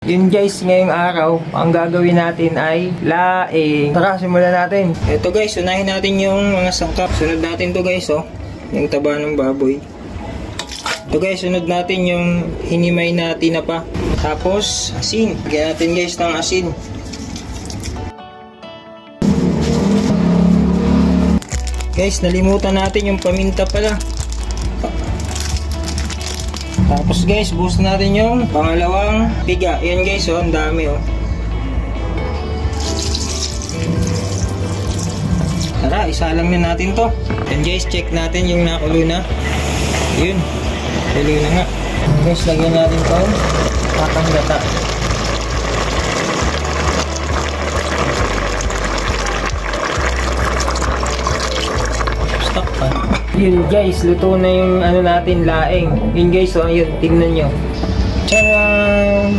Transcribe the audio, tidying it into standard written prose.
Yun guys, ngayong araw, ang gagawin natin ay laing. Tara, simulan natin. Ito guys, unahin natin yung mga sangkap. Sunod natin to guys, oh. Yung taba ng baboy. Ito guys, sunod natin yung hinimay na tinapa. Tapos, asin. Lagyan natin guys ng asin. Guys, nalimutan natin yung paminta pala. Tapos guys, buhos natin yung pangalawang piga. Yan guys, oh, ang dami oh. Tara, isalang na natin to. Yan guys, check natin yung nakulo na. Yun, kulo na nga. Guys, lagyan natin to takang gata. Stop pa. Yun guys, luto na yung ano natin, laing. Yun guys, oh, yun, tingnan nyo. Tcharam!